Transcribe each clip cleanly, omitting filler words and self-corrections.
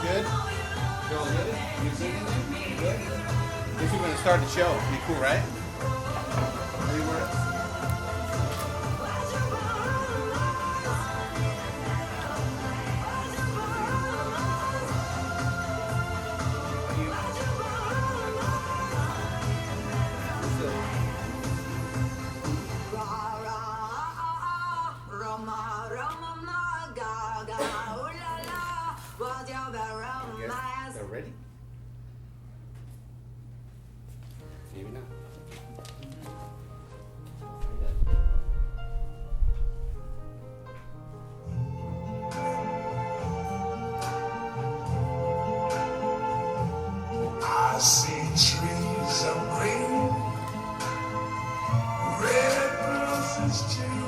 good? You all good? You good in there? Good? Guess we're gonna start the show. Be cool, right? Any words? They're ready? Maybe not. I see trees of green, red roses too.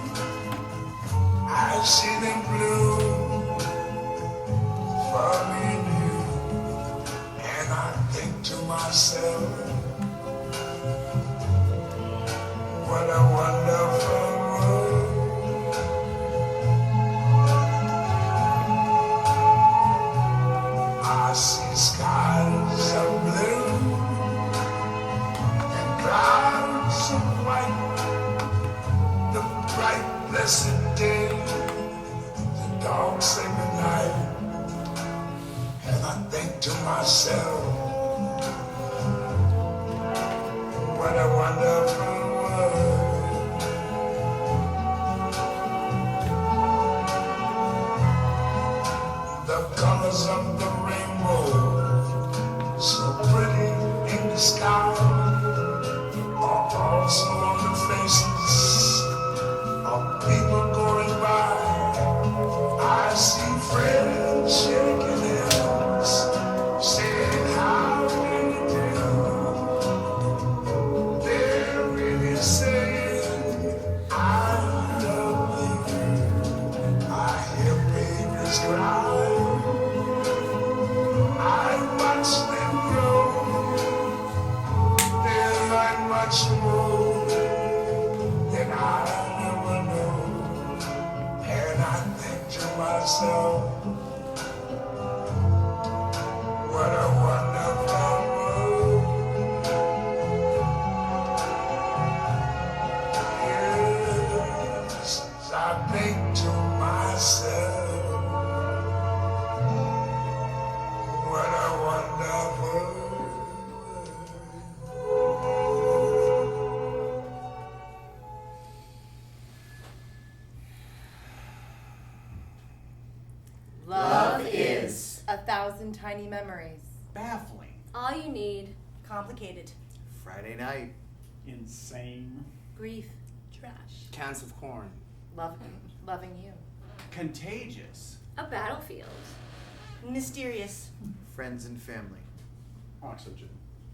I see them bloom for me and you. And I think to myself, what a wonderful world. I see skies of blue and clouds of white, the bright blessed day, the dark sacred night. And I think to myself, what a wonderful world. The colors of the rainbow, so pretty in the sky, are also on the faces of people going by. I see friends shaking hands, saying how do you do? They're really saying I love you. I hear babies cry. I watch them grow. They learn much more than I ever knew. And I think to myself, what a wonderful world. Yes, I think to myself, what a wonderful world. Love is 1,000 tiny memories. Baffling. All you need. Complicated. Friday night. Insane. Grief. Trash. Cans of corn. Loving you. Contagious. A battlefield. Mysterious. Friends and family. Oxygen.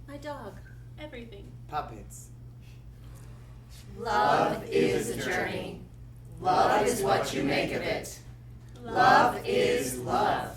My dog. Everything. Puppets. Love is a journey. Love is what you make of it. Love is love.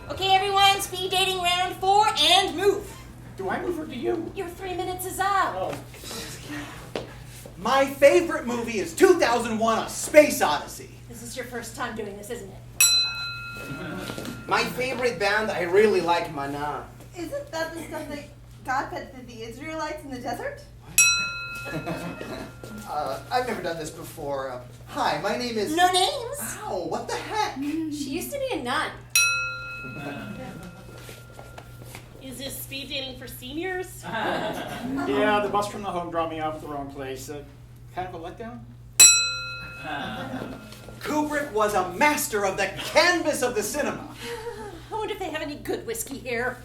Okay, everyone, speed dating round 4 and move. Do I move or do you? Your 3 minutes is up. Oh. My favorite movie is 2001: A Space Odyssey. This is your first time doing this, isn't it? My favorite band, I really like Mana. Isn't that the stuff that God fed to the Israelites in the desert? I've never done this before. Hi, my name is... No names. Ow, what the heck? She used to be a nun. Is this speed dating for seniors? Yeah, the bus from the home dropped me off at the wrong place. Kind of a letdown? Kubrick was a master of the canvas of the cinema. I wonder if they have any good whiskey here.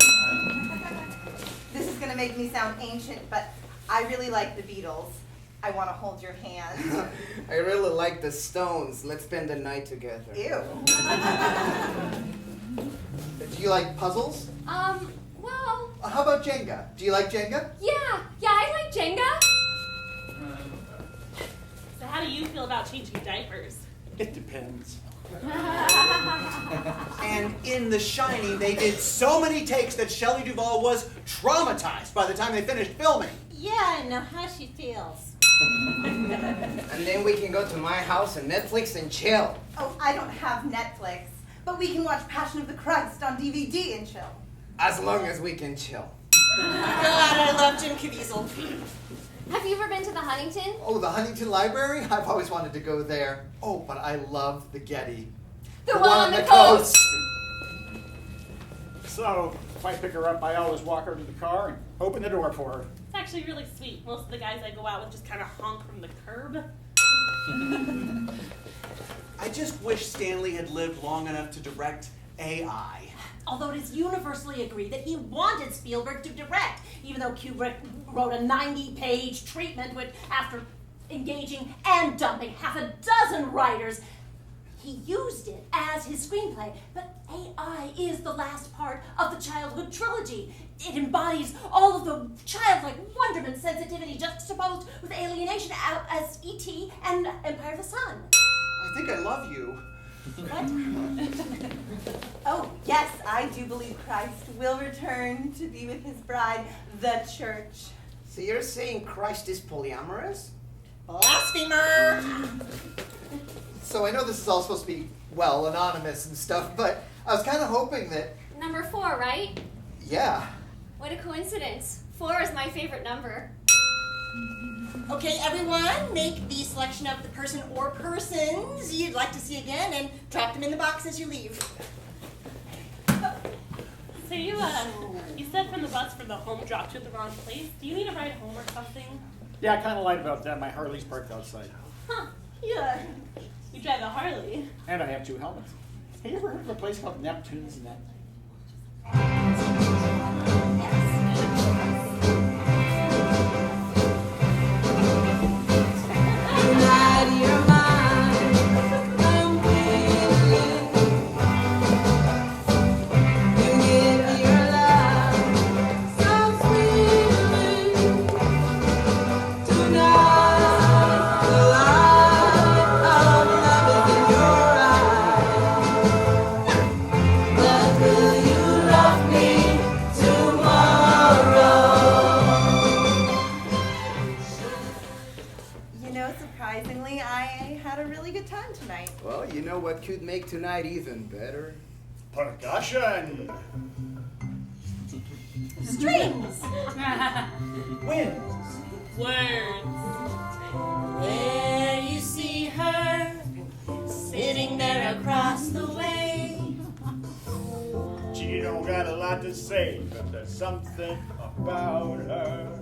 This is going to make me sound ancient, but I really like the Beatles. I want to hold your hand. I really like the Stones. Let's spend the night together. Ew. Do you like puzzles? Well, How about Jenga? Do you like Jenga? yeah, I like Jenga. So how do you feel about changing diapers? It depends. And in The Shining, they did so many takes that Shelley Duvall was traumatized by the time they finished filming. Yeah, I know how she feels. And then we can go to my house and Netflix and chill. Oh, I don't have Netflix, but we can watch Passion of the Christ on DVD and chill. As long as we can chill. God, I love Jim Caviezel. Have you ever been to the Huntington? Oh, the Huntington Library? I've always wanted to go there. Oh, but I love the Getty. The one on the coast! So, if I pick her up, I always walk her to the car and open the door for her. It's actually really sweet. Most of the guys I go out with just kind of honk from the curb. I just wish Stanley had lived long enough to direct AI. Although it is universally agreed that he wanted Spielberg to direct, even though Kubrick wrote a 90-page treatment which, after engaging and dumping half a dozen writers, he used it as his screenplay. But AI is the last part of the childhood trilogy. It embodies all of the childlike wonderment, sensitivity, juxtaposed with alienation as E.T. and Empire of the Sun. I think I love you. What? Oh, yes, I do believe Christ will return to be with his bride, the church. So you're saying Christ is polyamorous? Blasphemer! So I know this is all supposed to be, well, anonymous and stuff, but I was kind of hoping that, Number 4, right? yeah. What a coincidence. 4 is my favorite number. Okay, everyone, make the selection of the person or persons you'd like to see again and drop them in the box as you leave. So you said from the bus for the home dropped you at the wrong place. Do you need a ride home or something? Yeah, I kind of lied about that. My Harley's parked outside. Huh, yeah. You drive a Harley. And I have 2 helmets. Have you ever heard of a place called Neptune's Net? Surprisingly, I had a really good time tonight. Well, you know what could make tonight even better? Percussion! Strings! Winds! Words. There you see her, sitting there across the way. She don't got a lot to say, but there's something about her.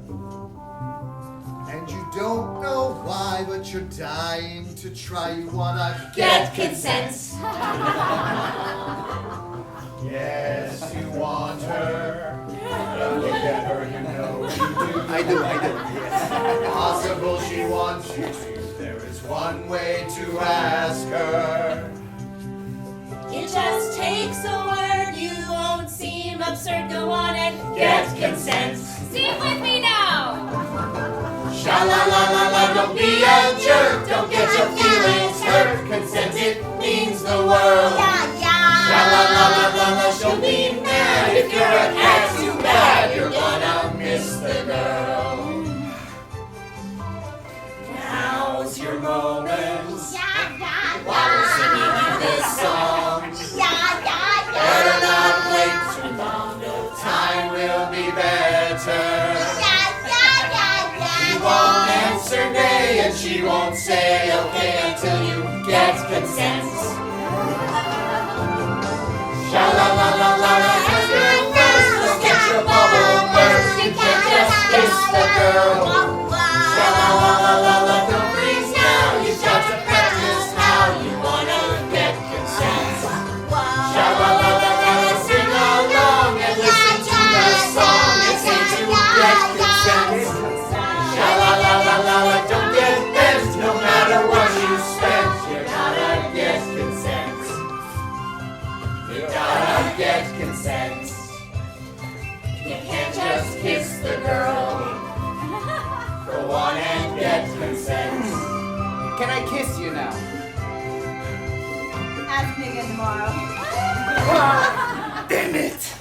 And you don't know why, but you're dying to try. You wanna Get consent. Yes, you want her. Look at her, you know you do. I do, yes. Possible she wants you to. There is one way to ask her. It just takes a word, you won't seem absurd. Go on and get consent. Sing with me now! Sha-la-la-la-la, don't be a jerk. Don't get your feelings hurt. Consent, it means the world. Sha-la-la-la-la-la, don't be mad. If you're a cat too bad, you're gonna miss the girl. Now's your moment. While we're singing you this song. Better not wait too long. No time will be better. She won't answer nay, and she won't say okay until you get consent. Sha-la-la-la-la-la, ask her first. Don't get your bubble burst. You can't just kiss the girl. Sha-la-la-la-la-la, don't freeze now. You've got to practice how you wanna get consent. Sha-la-la-la-la-la, sing along and listen to the song and say to get consent. Sha-la-la-la-la-la, don't get bent, no matter what you spent, you gotta get Ask me again tomorrow. Damn it!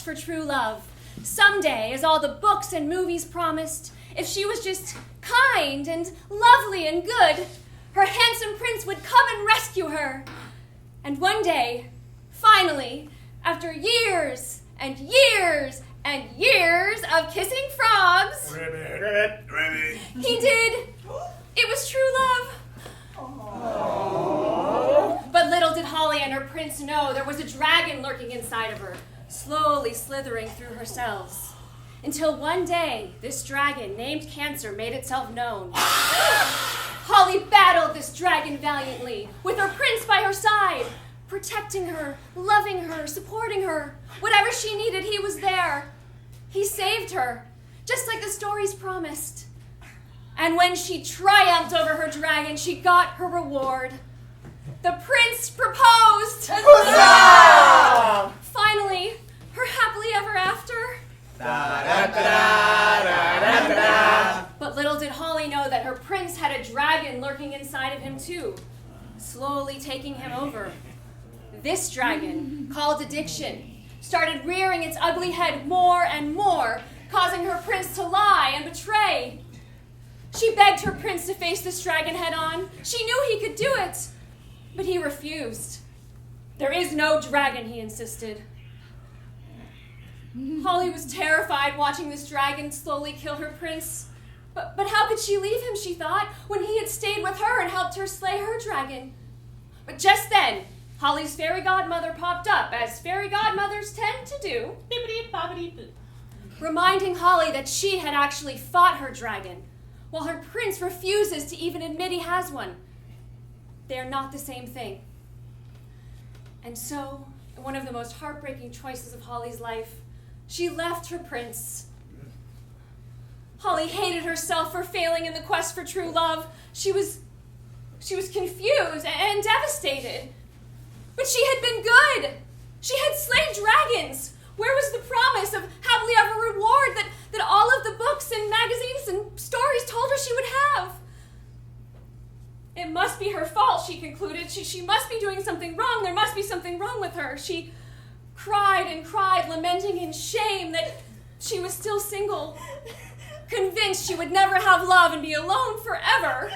For true love. Someday, as all the books and movies promised, if she was just kind and lovely and good, her handsome prince would come and rescue her. And one day, finally, after years and years and years of kissing frogs, he did. It was true love. Aww. But little did Holly and her prince know there was a dragon lurking inside of her, slowly slithering through her cells. Until one day, this dragon, named Cancer, made itself known. Holly battled this dragon valiantly, with her prince by her side, protecting her, loving her, supporting her. Whatever she needed, he was there. He saved her, just like the stories promised. And when she triumphed over her dragon, she got her reward. The prince proposed. Huzzah! Finally, her happily ever after. But little did Holly know that her prince had a dragon lurking inside of him too, slowly taking him over. This dragon, called addiction, started rearing its ugly head more and more, causing her prince to lie and betray. She begged her prince to face this dragon head on. She knew he could do it, but he refused. There is no dragon, he insisted. Holly was terrified watching this dragon slowly kill her prince. But how could she leave him, she thought, when he had stayed with her and helped her slay her dragon? But just then, Holly's fairy godmother popped up, as fairy godmothers tend to do, reminding Holly that she had actually fought her dragon, while her prince refuses to even admit he has one. They are not the same thing. And so, in one of the most heartbreaking choices of Holly's life, she left her prince. Holly hated herself for failing in the quest for true love. She was confused and devastated. But she had been good. She had slain dragons. Where was the promise of happily ever reward that all of the books and magazines and stories told her she would have? It must be her fault, she concluded. She must be doing something wrong. There must be something wrong with her. She cried and cried, lamenting in shame that she was still single, convinced she would never have love and be alone forever.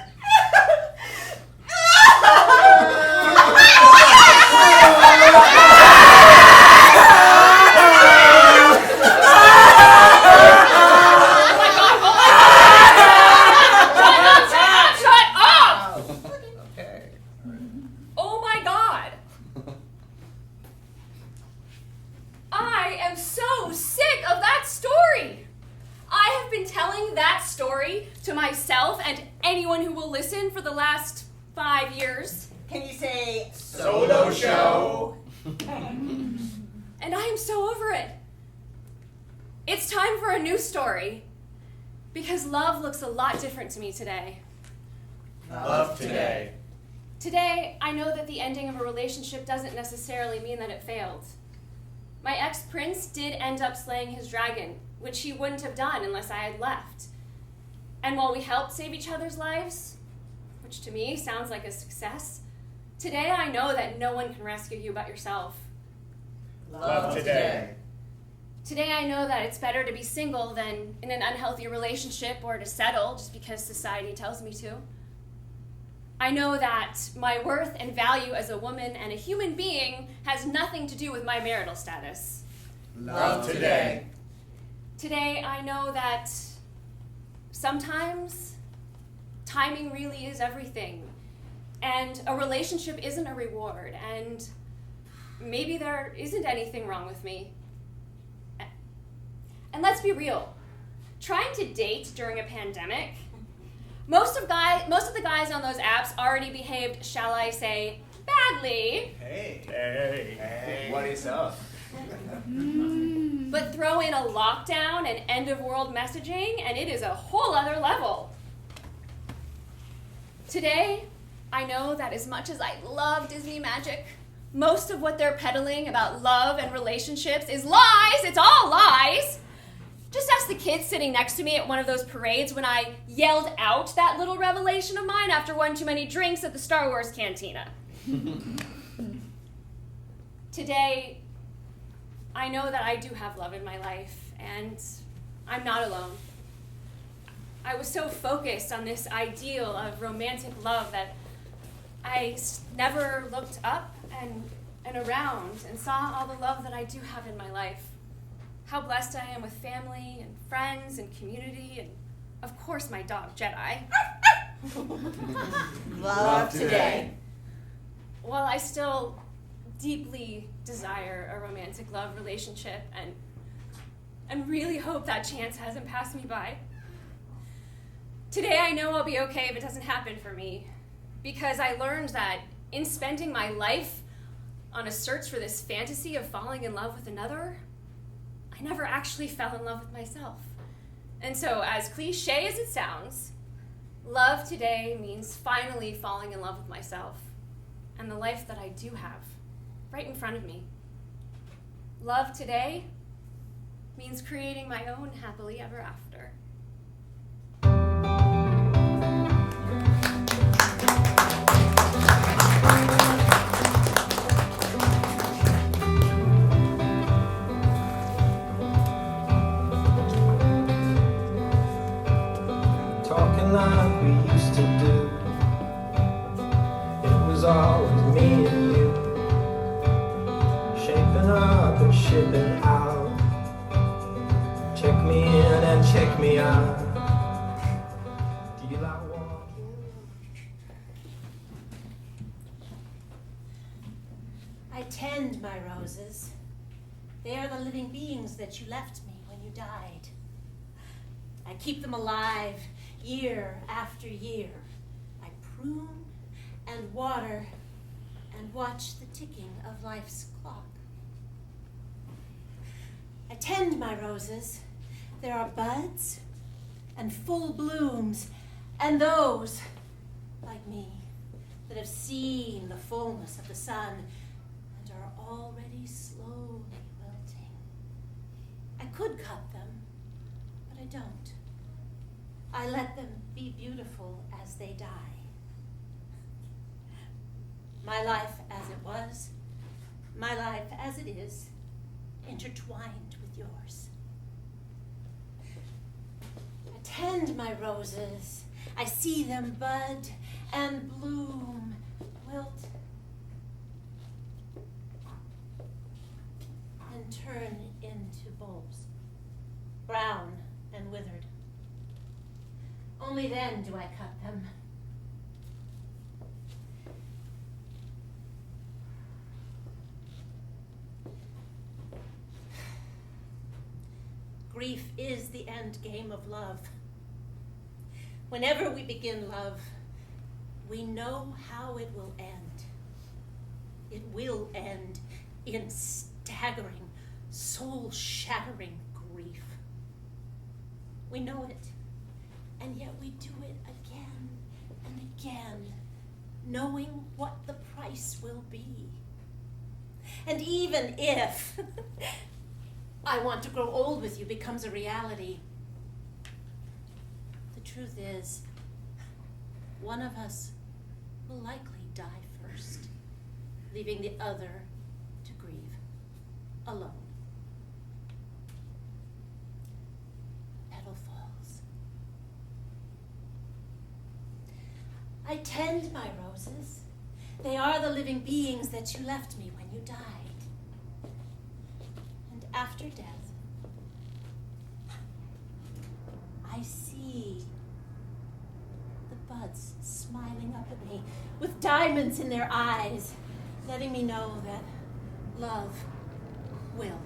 To myself and anyone who will listen for the last 5 years. Can you say solo show? And I am so over it. It's time for a new story. Because love looks a lot different to me today. Love today. Today, I know that the ending of a relationship doesn't necessarily mean that it failed. My ex-prince did end up slaying his dragon, which he wouldn't have done unless I had left. And while we helped save each other's lives, which to me sounds like a success, today I know that no one can rescue you but yourself. Love today. Today I know that it's better to be single than in an unhealthy relationship or to settle just because society tells me to. I know that my worth and value as a woman and a human being has nothing to do with my marital status. Love today. Today, I know that sometimes timing really is everything, and a relationship isn't a reward, and maybe there isn't anything wrong with me. And let's be real, trying to date during a pandemic, most of the guys on those apps already behaved, shall I say, badly. Hey. What is up? But throw in a lockdown and end-of-world messaging, and it is a whole other level. Today, I know that as much as I love Disney magic, most of what they're peddling about love and relationships is lies. It's all lies. Just ask the kids sitting next to me at one of those parades when I yelled out that little revelation of mine after one too many drinks at the Star Wars cantina. Today, I know that I do have love in my life, and I'm not alone. I was so focused on this ideal of romantic love that I never looked up and around and saw all the love that I do have in my life. How blessed I am with family and friends and community and, of course, my dog, Jedi. Love today. While I still deeply desire a romantic love relationship and really hope that chance hasn't passed me by, today I know I'll be okay if it doesn't happen for me, because I learned that in spending my life on a search for this fantasy of falling in love with another, I never actually fell in love with myself. And so, as cliche as it sounds, love today means finally falling in love with myself and the life that I do have right in front of me. Love today means creating my own happily ever after. Talking like we used to do. It was always me and you, shaping up and shipping out. Check me in and check me out. Do you like walking? I tend my roses. They are the living beings that you left me when you died. I keep them alive year after year. I prune and water and watch the ticking of life's clock. I tend my roses. There are buds and full blooms, and those, like me, that have seen the fullness of the sun and are already slowly wilting. I could cut them, but I don't. I let them be beautiful as they die. My life as it was, my life as it is, intertwined with yours. I tend my roses. I see them bud and bloom, wilt, and turn into bulbs, brown and withered. Only then do I cut them. Grief is the end game of love. Whenever we begin love, we know how it will end. It will end in staggering, soul-shattering grief. We know it, and yet we do it again and again, knowing what the price will be. And even if I want to grow old with you becomes a reality, the truth is, one of us will likely die first, leaving the other to grieve alone. Petal falls. I tend my roses. They are the living beings that you left me when you died. And after death, I see the buds smiling up at me with diamonds in their eyes, letting me know that love will.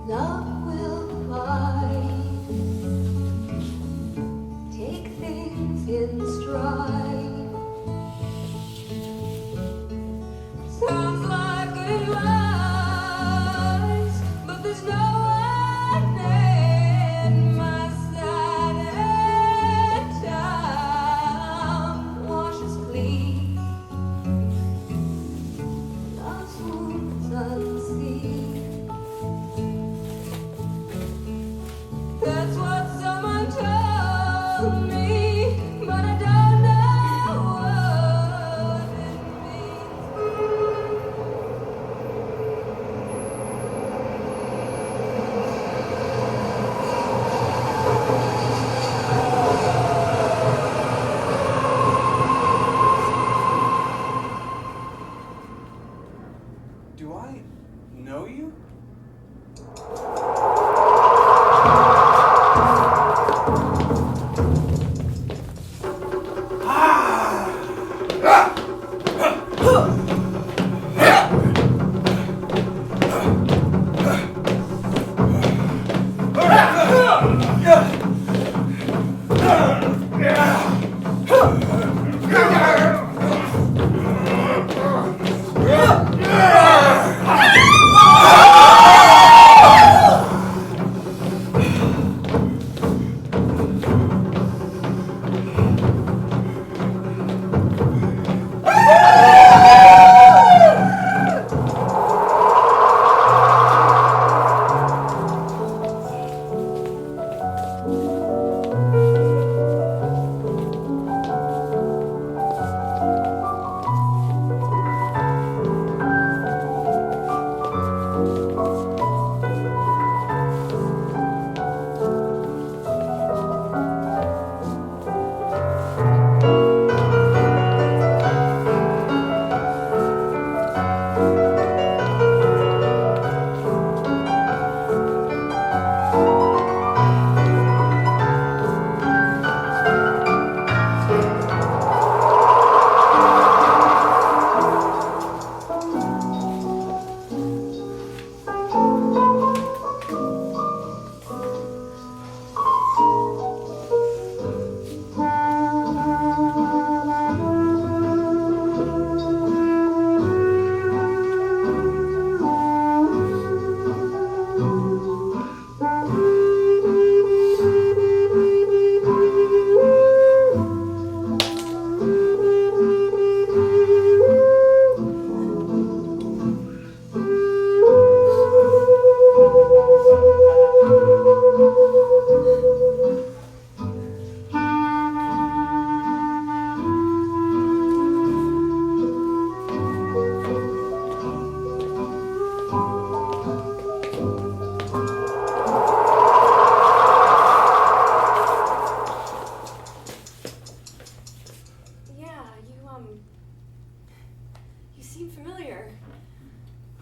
Love will find, take things in stride. Sounds like advice, but there's no one in my side. And time washes clean love's wounds unseen. That's what someone told me, but I don't know what it Do I know you?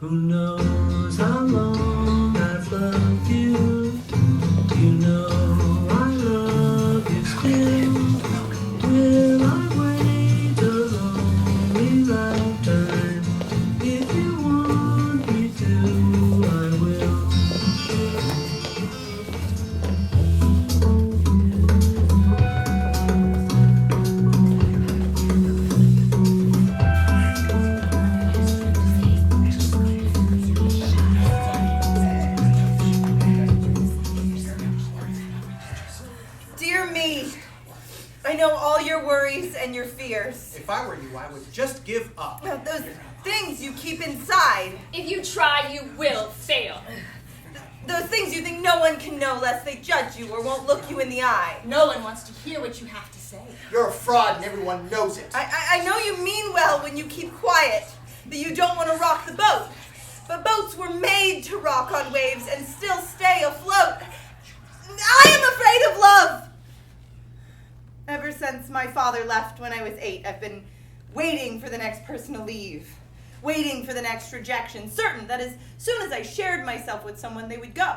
Who knows how long I've loved you? You know I love you still. Will I wait a lonely lifetime? If you want me to, I will. Dear me, I know all your worries and your fears. If I were you, I would just give up. Now, those things you keep inside. If you try, you will fail. Those things you think no one can know lest they judge you or won't look you in the eye. No one wants to hear what you have to say. You're a fraud and everyone knows it. I know you mean well when you keep quiet, that you don't want to rock the boat. But boats were made to rock on waves and still stay afloat. I am afraid of love. Ever since my father left when I was 8, I've been waiting for the next person to leave. Waiting for the next rejection, certain that as soon as I shared myself with someone, they would go.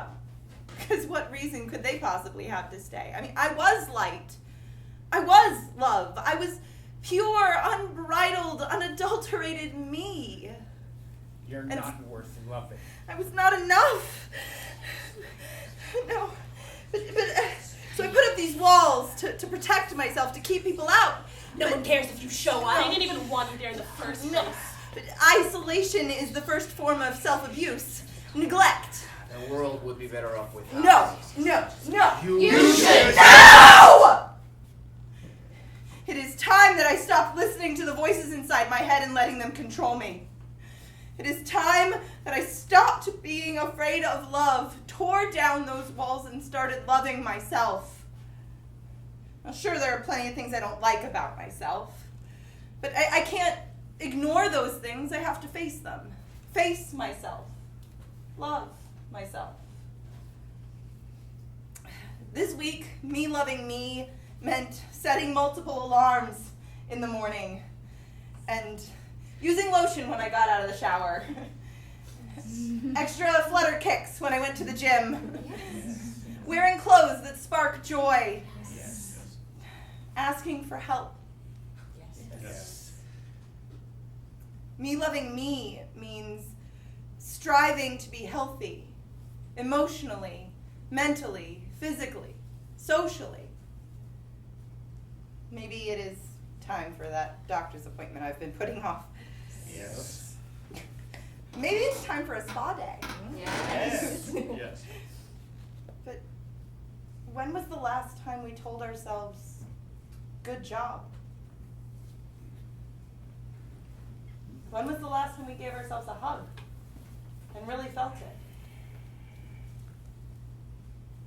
Because what reason could they possibly have to stay? I mean, I was light. I was love. I was pure, unbridled, unadulterated me. You're not worth loving. I was not enough. No. But so I put up these walls to protect myself, to keep people out. No one cares if you show up. They didn't even want you there in the first place. But isolation is the first form of self-abuse. Neglect. The world would be better off without us. No. You should. No! It is time that I stopped listening to the voices inside my head and letting them control me. It is time that I stopped being afraid of love, tore down those walls, and started loving myself. Now, sure, there are plenty of things I don't like about myself, but I can't ignore those things. I have to face them. Face myself. Love myself. This week, me loving me meant setting multiple alarms in the morning and using lotion when I got out of the shower. Extra flutter kicks when I went to the gym. Yes. Wearing clothes that spark joy. Yes. Asking for help. Yes. Me loving me means striving to be healthy, emotionally, mentally, physically, socially. Maybe it is time for that doctor's appointment I've been putting off. Yes. Maybe it's time for a spa day. Yes. Yes. But when was the last time we told ourselves, good job? When was the last time we gave ourselves a hug and really felt it?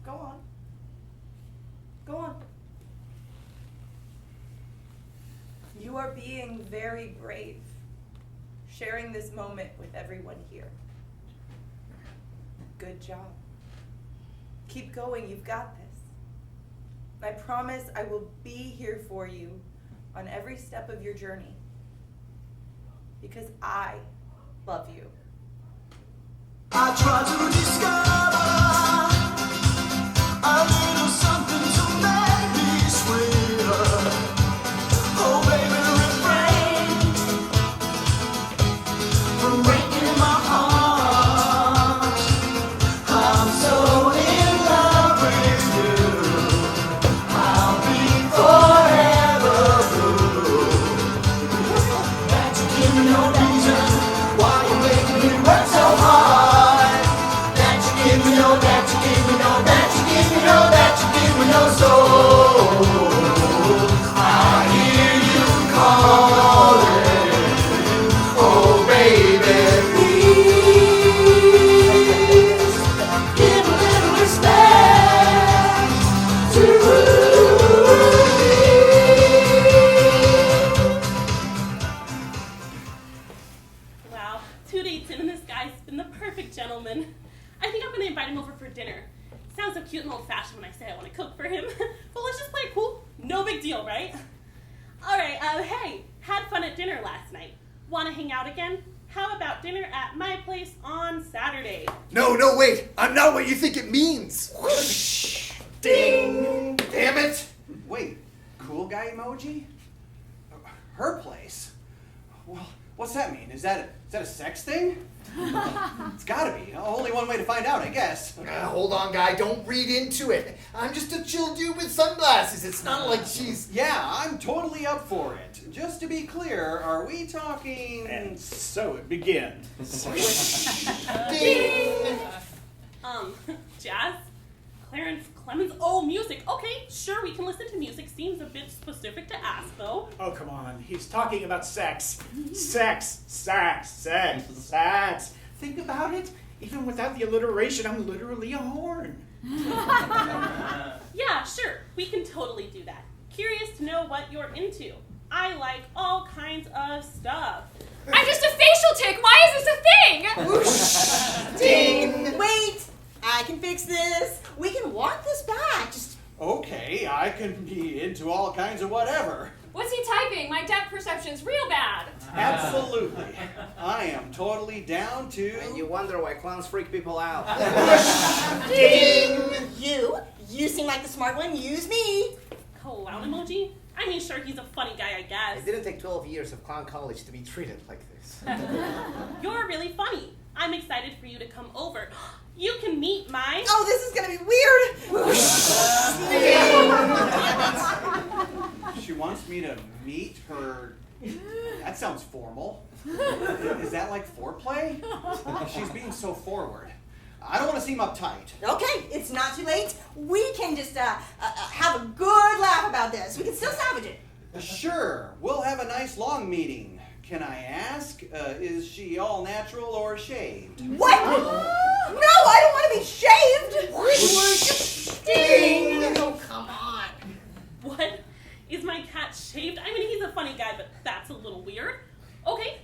Go on. Go on. You are being very brave, sharing this moment with everyone here. Good job. Keep going, you've got this. I promise I will be here for you on every step of your journey. Because I love you. I try to discover a little something to make me sweeter. Oh, baby, refrain from breaking my heart. I'm so in love with you. I'll be forever blue. That you give me no reason why you make me work so hard. That you give me no, that you give me no, that you give me no, that you give me no soul. I hear you calling, oh baby, please give a little respect to me. Wow, 2 dates in and this guy's been the perfect gentleman. I think I'm gonna invite him over for dinner. Sounds so cute and old-fashioned when I say I want to cook for him. But let's just play it cool. No big deal, right? All right, hey, had fun at dinner last night. Want to hang out again? How about dinner at my place on Saturday? No, wait. I'm not what you think it means. Ding! Damn it! Wait, cool guy emoji? Her place? Well, what's that mean? Is that a sex thing? It's gotta be. Only one way to find out, I guess. Hold on, guy. Don't read into it. I'm just a chill dude with sunglasses. It's not like she's... Yeah, I'm totally up for it. Just to be clear, are we talking... And so it begins. Ding! Jazz? Clarence Clemens? Oh, music. Okay, sure, we can listen to music. Seems a bit specific to ask, though. Oh, come on. He's talking about sex. Sex. Think about it. Even without the alliteration, I'm literally a horn. Yeah, sure, we can totally do that. Curious to know what you're into. I like all kinds of stuff. I'm just a facial tick. Why is this a thing? Ding! Wait! I can fix this. We can walk this back. Just Okay, I can be into all kinds of whatever. What's he typing? My depth perception's real bad. Absolutely. I am totally down to... And you wonder why clowns freak people out. Ding! You seem like the smart one. Use me. Clown emoji? I mean, sure, he's a funny guy, I guess. It didn't take 12 years of clown college to be treated like this. You're really funny. I'm excited for you to come over. You can meet my... Oh, this is gonna be weird. She wants me to meet her... That sounds formal. Is that like foreplay? She's being so forward. I don't want to seem uptight. Okay, it's not too late. We can just have a good laugh about this. We can still salvage it. Sure, we'll have a nice long meeting. Can I ask, is she all natural or shaved? What? No, I don't want to be shaved. Ding! Oh, come on. What? Is my cat shaved? I mean, he's a funny guy, but that's a little weird. Okay,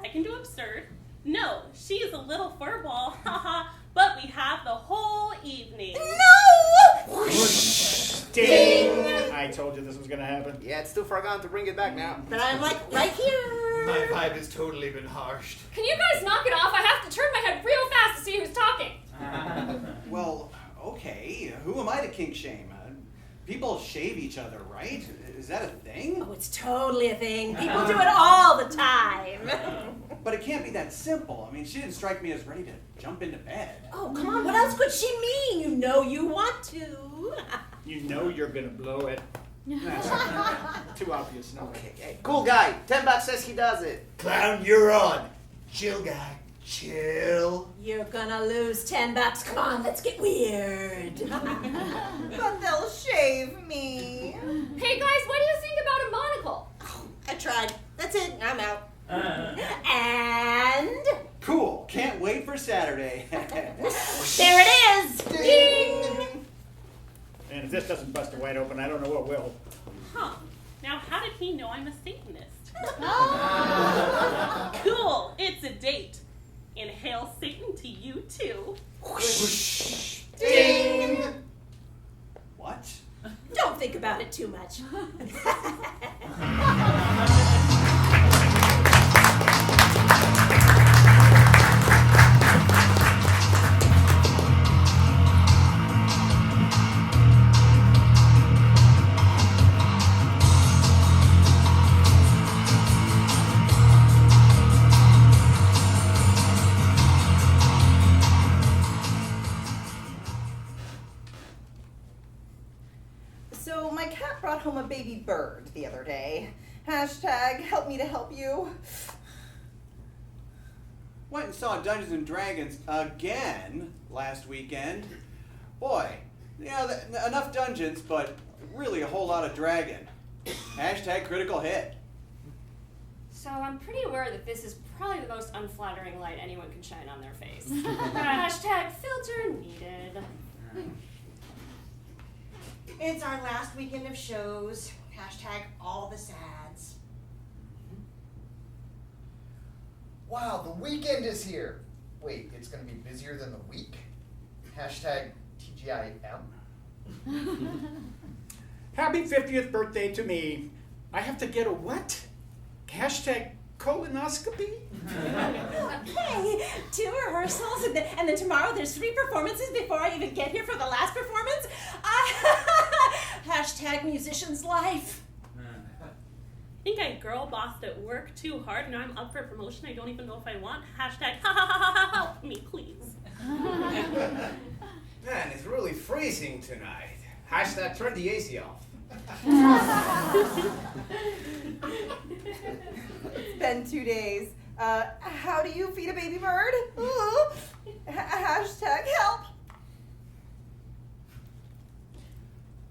I can do absurd. No, she's a little furball, haha, but we have the whole evening. No! Ding! I told you this was gonna happen. Yeah, it's too far gone to bring it back now. But I'm like right here. My vibe has totally been harshed. Can you guys knock it off? I have to turn my head real fast to see who's talking. Well, okay, who am I to kink shame? People shave each other, right? Is that a thing? Oh, it's totally a thing. People do it all the time. But it can't be that simple. I mean, she didn't strike me as ready to jump into bed. Oh, come on. What else could she mean? You know you want to. You know you're gonna blow it. That's too obvious, no. Okay, cool guy. $10 says he does it. Clown, you're on. Chill, guy. Chill. You're gonna lose $10. Come on, let's get weird. But they'll shave me. Hey guys, what do you think about a monocle? I tried. That's it. I'm out. And Cool, can't wait for Saturday. there it is. Ding! And if this doesn't bust it wide open, I don't know what will. Huh. Now, how did he know I'm a Satanist? Cool, it's a date. And hail Satan to you, too. Ding! What? Don't think about it too much. So my cat brought home a baby bird the other day. Hashtag help me to help you. Went and saw Dungeons and Dragons again last weekend. Boy, you know, enough dungeons, but really a whole lot of dragon. Hashtag critical hit. So I'm pretty aware that this is probably the most unflattering light anyone can shine on their face. Hashtag filter needed. It's our last weekend of shows. Hashtag all the sads. Wow, the weekend is here. Wait, it's gonna be busier than the week? Hashtag TGIM. Happy 50th birthday to me. I have to get a what? Hashtag colonoscopy? Hey, 2 rehearsals and then tomorrow there's 3 performances before I even get here for the last performance. Hashtag musician's life. I think I girl bossed at work too hard. Now I'm up for a promotion I don't even know if I want. Hashtag help me, please. Man, it's really freezing tonight. Hashtag turn the AC off. It's been 2 days. How do you feed a baby bird? Ooh. Hashtag help.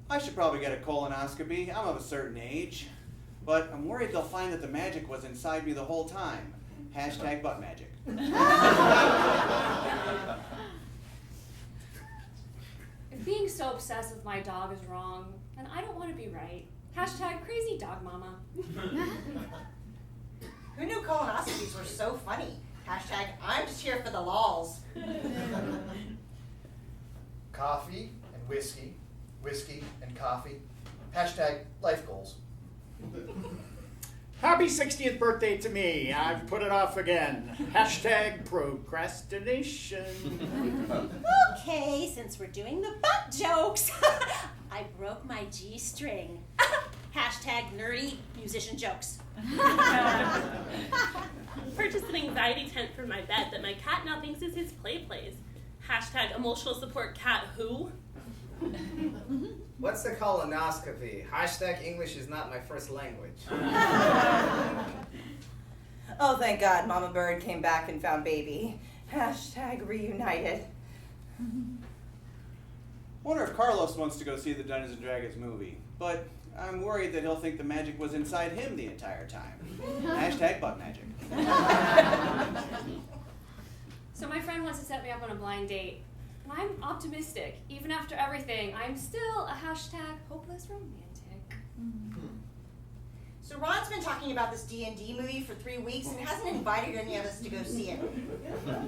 I should probably get a colonoscopy. I'm of a certain age. But I'm worried they'll find that the magic was inside me the whole time. Hashtag butt magic. If being so obsessed with my dog is wrong, then I don't want to be right. Hashtag crazy dog mama. Who knew colonoscopies were so funny? Hashtag I'm just here for the lols. Coffee and whiskey whiskey, and coffee. Hashtag life goals. Happy 60th birthday to me. I've put it off again. Hashtag procrastination. Okay, since we're doing the butt jokes, I broke my G-string. Hashtag nerdy musician jokes. Purchased an anxiety tent for my bed that my cat now thinks is his play place. Hashtag emotional support cat who? What's the colonoscopy? Hashtag English is not my first language. Oh, thank God, Mama Bird came back and found baby. Hashtag reunited. Wonder if Carlos wants to go see the Dungeons and Dragons movie, but I'm worried that he'll think the magic was inside him the entire time. Hashtag butt magic. So my friend wants to set me up on a blind date. And I'm optimistic. Even after everything, I'm still a hashtag hopeless romantic. So Ron's been talking about this D&D movie for 3 weeks and hasn't invited any of us to go see it.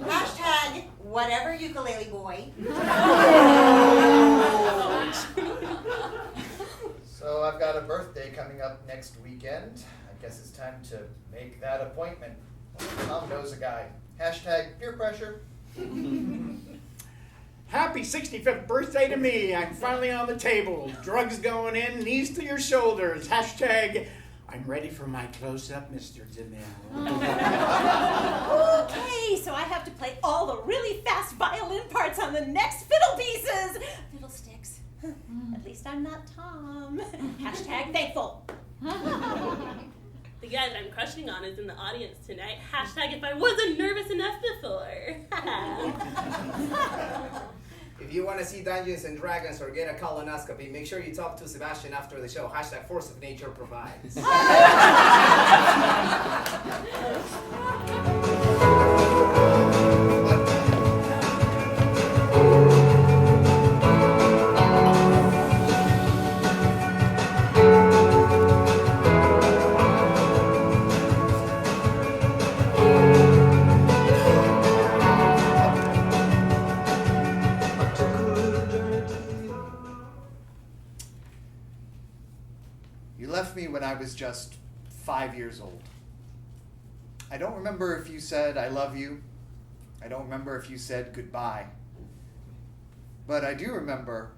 Hashtag whatever ukulele boy. So I've got a birthday coming up next weekend. I guess it's time to make that appointment. Tom knows a guy. Hashtag peer pressure. Happy 65th birthday to me. I'm finally on the table. Drugs going in, knees to your shoulders. Hashtag I'm ready for my close-up, Mr. Sidell. Okay, so I have to play all the really fast violin parts on the next fiddle pieces. Fiddlesticks. At least I'm not Tom. Hashtag faithful. The guy that I'm crushing on is in the audience tonight. Hashtag if I wasn't nervous enough before. If you want to see Dungeons and Dragons or get a colonoscopy, make sure you talk to Sebastian after the show. Hashtag force of nature provides. You left me when I was just 5 years old. I don't remember if you said I love you. I don't remember if you said goodbye. But I do remember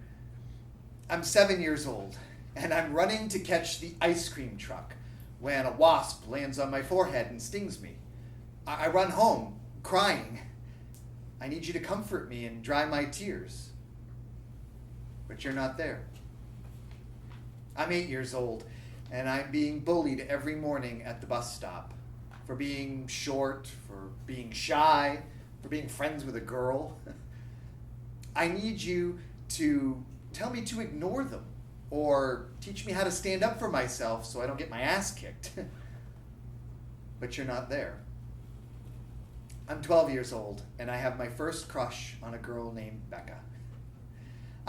I'm 7 years old and I'm running to catch the ice cream truck when a wasp lands on my forehead and stings me. I run home crying. I need you to comfort me and dry my tears. But you're not there. I'm 8 years old, and I'm being bullied every morning at the bus stop for being short, for being shy, for being friends with a girl. I need you to tell me to ignore them or teach me how to stand up for myself so I don't get my ass kicked. But you're not there. I'm 12 years old, and I have my first crush on a girl named Becca.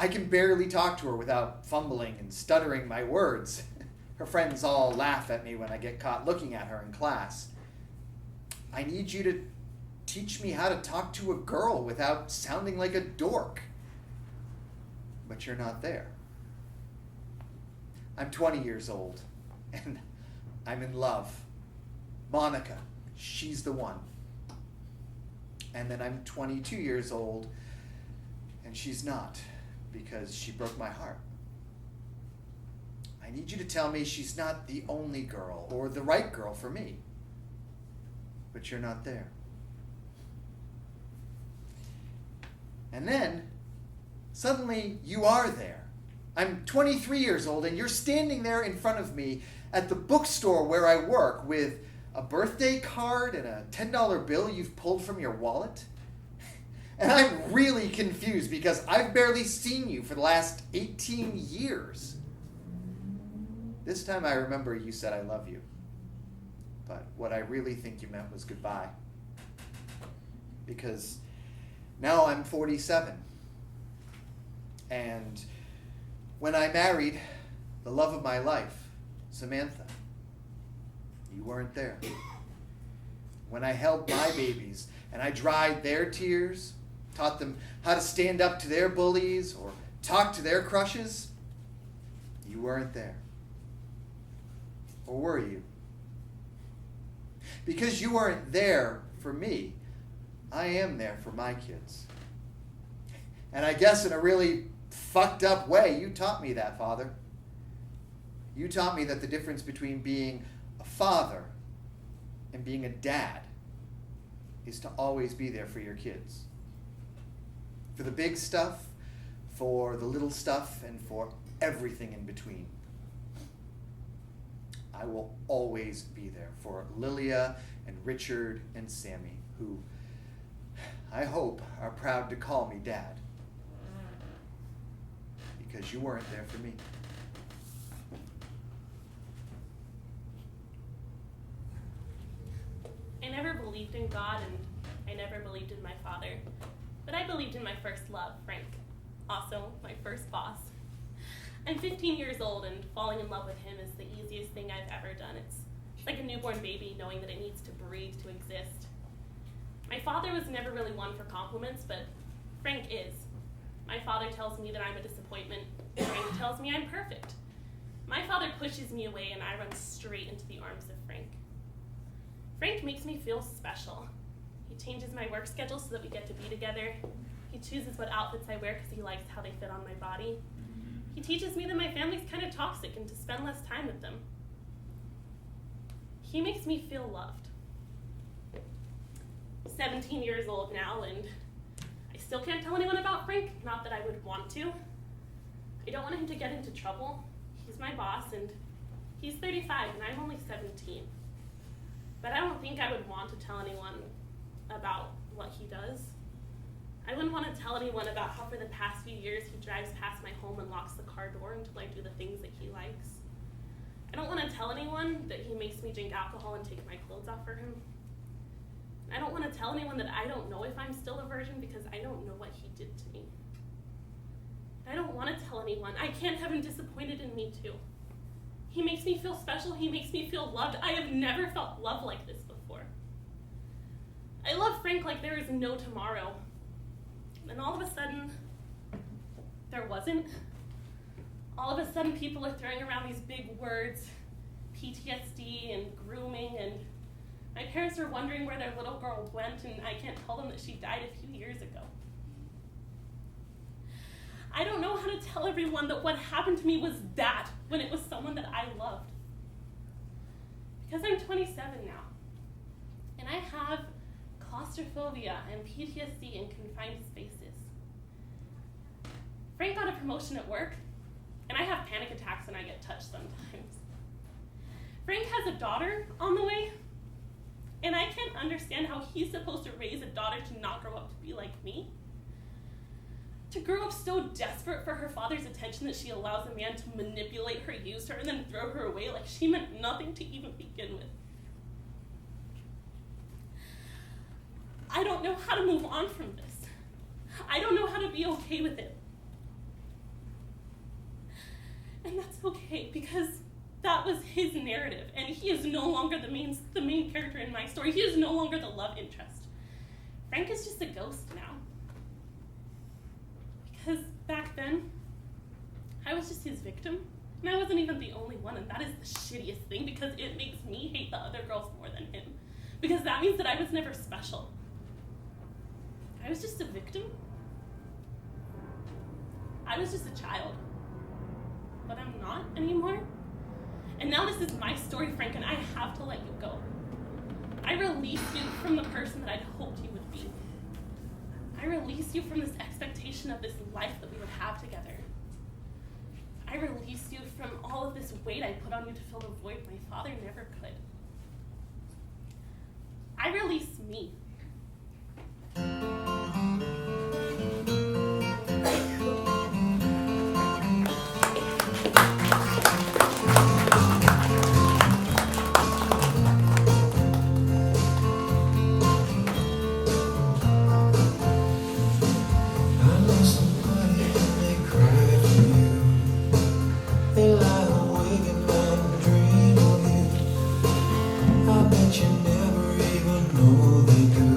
I can barely talk to her without fumbling and stuttering my words. Her friends all laugh at me when I get caught looking at her in class. I need you to teach me how to talk to a girl without sounding like a dork. But you're not there. I'm 20 years old, and I'm in love. Monica, she's the one. And then I'm 22 years old, and she's not, because she broke my heart. I need you to tell me she's not the only girl or the right girl for me. But you're not there. And then, suddenly, you are there. I'm 23 years old, and you're standing there in front of me at the bookstore where I work with a birthday card and a $10 bill you've pulled from your wallet. And I'm really confused because I've barely seen you for the last 18 years. This time I remember you said I love you. But what I really think you meant was goodbye. Because now I'm 47. And when I married the love of my life, Samantha, you weren't there. When I held my babies and I dried their tears, taught them how to stand up to their bullies or talk to their crushes, You weren't there. Or were you? Because you weren't there for me, I am there for my kids. And I guess in a really fucked up way, you taught me that, Father. You taught me that the difference between being a father and being a dad is to always be there for your kids. For the big stuff, for the little stuff, and for everything in between. I will always be there for Lilia and Richard and Sammy, who I hope are proud to call me Dad. Because you weren't there for me. I never believed in God, and I never believed in my father. But I believed in my first love, Frank. Also, my first boss. I'm 15 years old, and falling in love with him is the easiest thing I've ever done. It's like a newborn baby knowing that it needs to breathe to exist. My father was never really one for compliments, but Frank is. My father tells me that I'm a disappointment. Frank tells me I'm perfect. My father pushes me away, and I run straight into the arms of Frank. Frank makes me feel special. He changes my work schedule so that we get to be together. He chooses what outfits I wear because he likes how they fit on my body. He teaches me that my family's kind of toxic and to spend less time with them. He makes me feel loved. 17 years old now, and I still can't tell anyone about Frank, not that I would want to. I don't want him to get into trouble. He's my boss, and he's 35, and I'm only 17. But I don't think I would want to tell anyone about what he does. I wouldn't want to tell anyone about how for the past few years he drives past my home and locks the car door until I do the things that he likes. I don't want to tell anyone that he makes me drink alcohol and take my clothes off for him. I don't want to tell anyone that I don't know if I'm still a virgin because I don't know what he did to me. I don't want to tell anyone. I can't have him disappointed in me too. He makes me feel special. He makes me feel loved. I have never felt love like this before. I love Frank like there is no tomorrow. And all of a sudden, there wasn't. All of a sudden, people are throwing around these big words, PTSD and grooming, and my parents are wondering where their little girl went, and I can't tell them that she died a few years ago. I don't know how to tell everyone that what happened to me was that when it was someone that I loved. Because I'm 27 now, and I have claustrophobia and PTSD in confined spaces. Frank got a promotion at work, and I have panic attacks when I get touched sometimes. Frank has a daughter on the way, and I can't understand how he's supposed to raise a daughter to not grow up to be like me. To grow up so desperate for her father's attention that she allows a man to manipulate her, use her, and then throw her away like she meant nothing to even begin with. I don't know how to move on from this. I don't know how to be okay with it. And that's okay, because that was his narrative, and he is no longer the main character in my story. He is no longer the love interest. Frank is just a ghost now. Because back then, I was just his victim, and I wasn't even the only one, and that is the shittiest thing, because it makes me hate the other girls more than him. Because that means that I was never special. I was just a victim. I was just a child. But I'm not anymore. And now this is my story, Frank, and I have to let you go. I release you from the person that I'd hoped you would be. I release you from this expectation of this life that we would have together. I release you from all of this weight I put on you to fill the void my father never could. I release me. I bet you never even know they can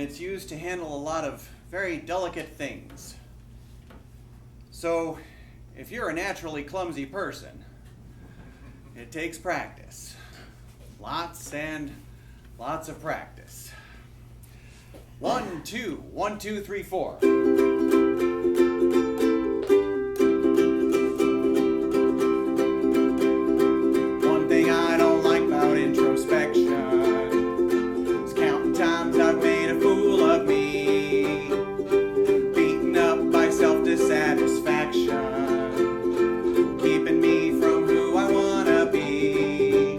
it's used to handle a lot of very delicate things. So, if you're a naturally clumsy person, it takes practice. Lots and lots of practice. 1, 2, 1, 2, 3, 4. One thing I don't like about introspection is counting times I've made a fool of me, beaten up by self-dissatisfaction, keeping me from who I wanna be.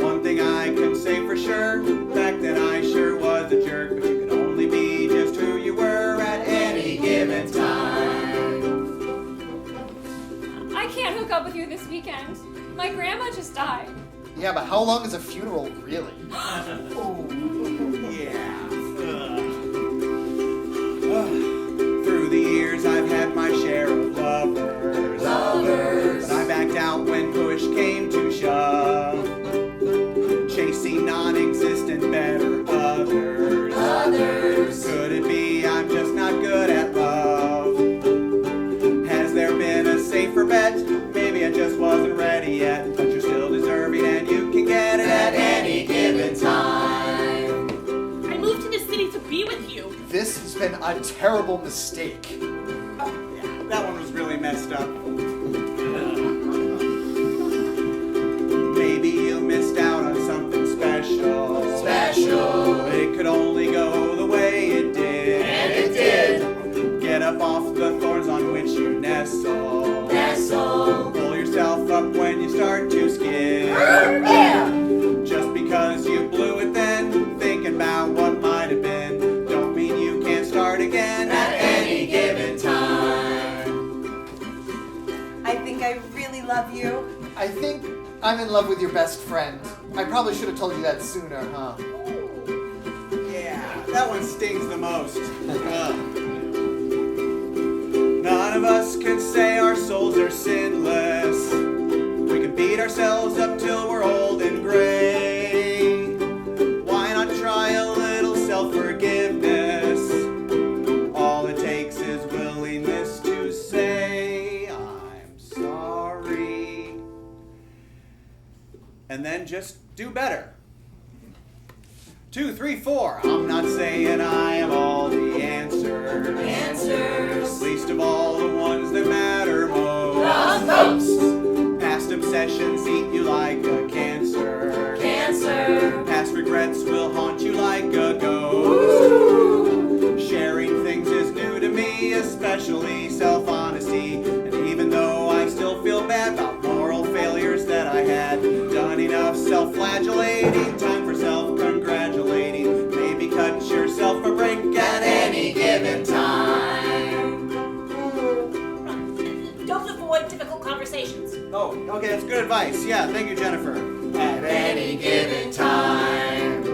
One thing I can say for sure, back then I sure was a jerk, but you could only be just who you were at any given time. I can't hook up with you this weekend. My grandma just died. Yeah, but how long is a funeral really? Yeah. Through the years I've had my share of lovers. But I backed out when push came to shove, chasing non-existent better others. Could it be I'm just not good at love? Has there been a safer bet? Maybe I just wasn't ready yet, but you're still deserving and you can get it at any given time. I moved to the city to be with you. This has been a terrible mistake. Yeah, that one was really messed up. Maybe you missed out on something special. But it could only go the way it did. And it did. Get up off the thorns on which you nestle. Pull yourself up when you start to skid. Just because you blew it then, thinking about what might have been, don't mean you can't start again at any given time. I think I really love you. I think I'm in love with your best friend. I probably should have told you that sooner, huh? Yeah, that one stings the most. None of us could say our souls are sinless. We could beat ourselves up till we're old and gray. Why not try a little self-forgiveness? All it takes is willingness to say, I'm sorry. And then just do better. 2, 3, 4. I'm not saying I am all the answers. Least of all the ones that matter most. Past obsessions eat you like a cancer. Past regrets will haunt you like a ghost. Sharing things is new to me, especially self-honesty. And even though I still feel bad about moral failures that I had, done enough self-flagellating, time for self-congratulating. Maybe cut yourself a break at any given time. Don't avoid difficult conversations. Oh, okay, that's good advice. Yeah, thank you, Jennifer. At any given time.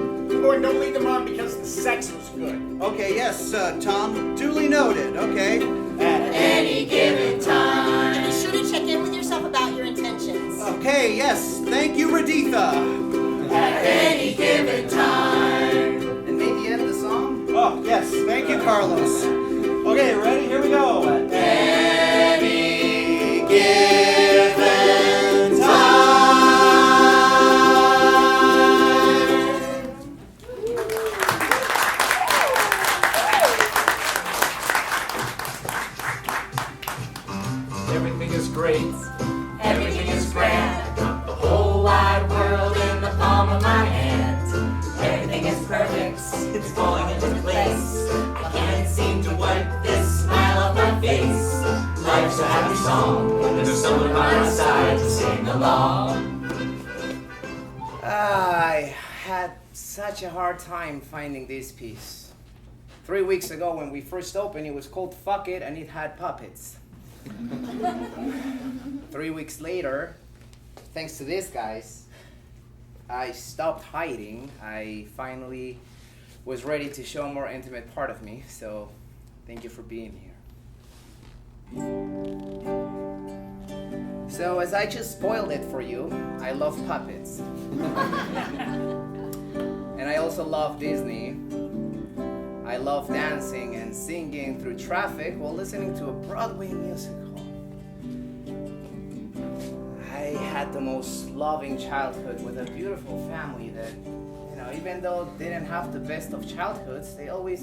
Or don't leave them on because the sex was good. Okay, yes, Tom, duly noted, okay? At any given time. And be sure to check in with yourself about your intentions. Okay, yes, thank you, Redetha. At any given time. And maybe end the song? Oh, yes, thank you, Carlos. Okay, ready? Here we go. At any given time. Everything is great. Everything is grand. The whole wide world in the palm of my hand. Everything is perfect. It's falling into place. I can't seem to wipe this smile off my face. Life's a happy song. There's someone by my side to sing along. I had such a hard time finding this piece. 3 weeks ago when we first opened, it was called Fuck It and it had puppets. 3 weeks later, thanks to these guys, I stopped hiding. I finally was ready to show a more intimate part of me, so thank you for being here. So as I just spoiled it for you, I love puppets. And I also love Disney. I love dancing and singing through traffic while listening to a Broadway musical. I had the most loving childhood with a beautiful family that, even though they didn't have the best of childhoods, they always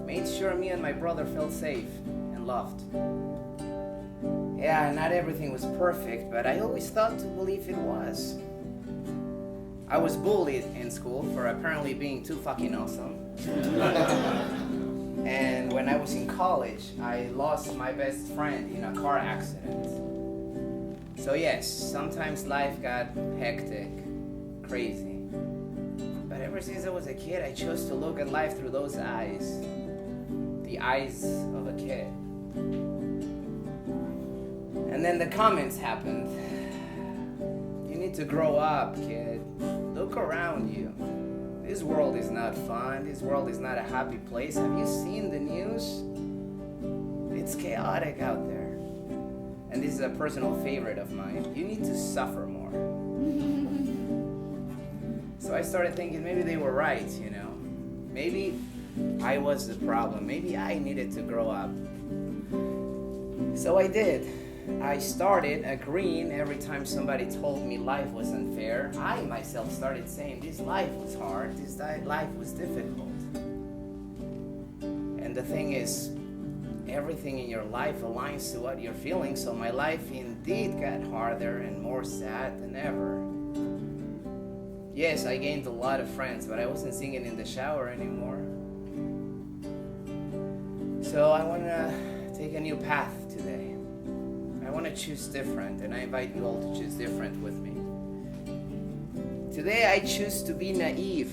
made sure me and my brother felt safe and loved. Yeah, not everything was perfect, but I always thought to believe it was. I was bullied in school for apparently being too fucking awesome. And when I was in college, I lost my best friend in a car accident. So yes, sometimes life got hectic, crazy. But ever since I was a kid, I chose to look at life through those eyes. The eyes of a kid. And then the comments happened. You need to grow up, kid. Look around you. This world is not fun. This world is not a happy place. Have you seen the news? It's chaotic out there. And this is a personal favorite of mine. You need to suffer more. So I started thinking maybe they were right, Maybe I was the problem. Maybe I needed to grow up. So I did. I started agreeing every time somebody told me life was unfair. I myself started saying this life was hard, this life was difficult. And the thing is, everything in your life aligns to what you're feeling, so my life indeed got harder and more sad than ever. Yes, I gained a lot of friends, but I wasn't singing in the shower anymore. So I want to take a new path today. I want to choose different, and I invite you all to choose different with me. Today I choose to be naive.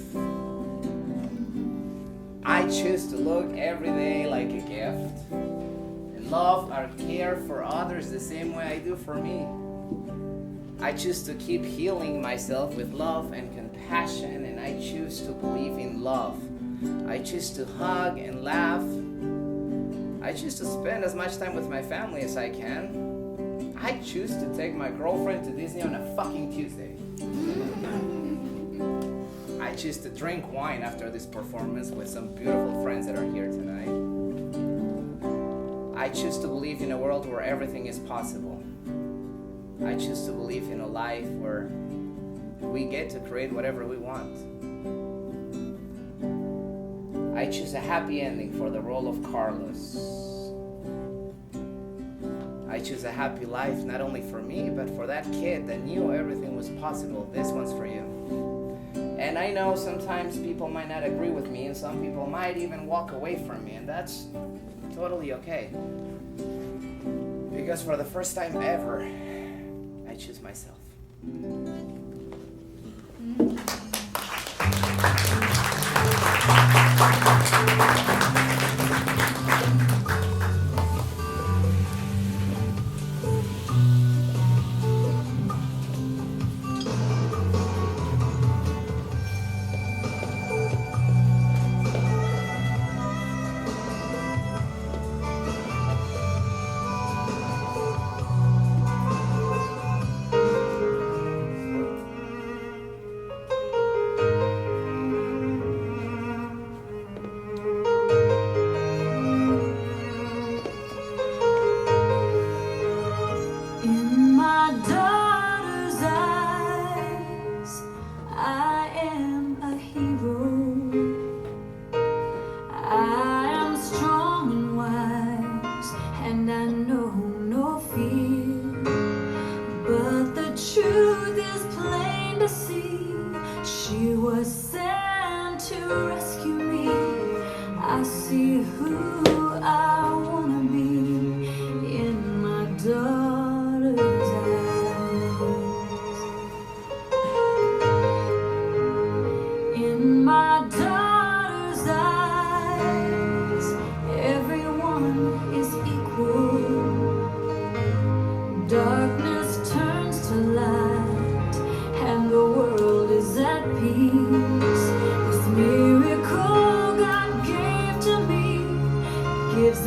I choose to look every day like a gift, and love or care for others the same way I do for me. I choose to keep healing myself with love and compassion, and I choose to believe in love. I choose to hug and laugh. I choose to spend as much time with my family as I can. I choose to take my girlfriend to Disney on a fucking Tuesday. I choose to drink wine after this performance with some beautiful friends that are here tonight. I choose to believe in a world where everything is possible. I choose to believe in a life where we get to create whatever we want. I choose a happy ending for the role of Carlos. I choose a happy life not only for me, but for that kid that knew everything was possible. This one's for you. And I know sometimes people might not agree with me, and some people might even walk away from me, and that's totally okay. Because for the first time ever, I choose myself. Gives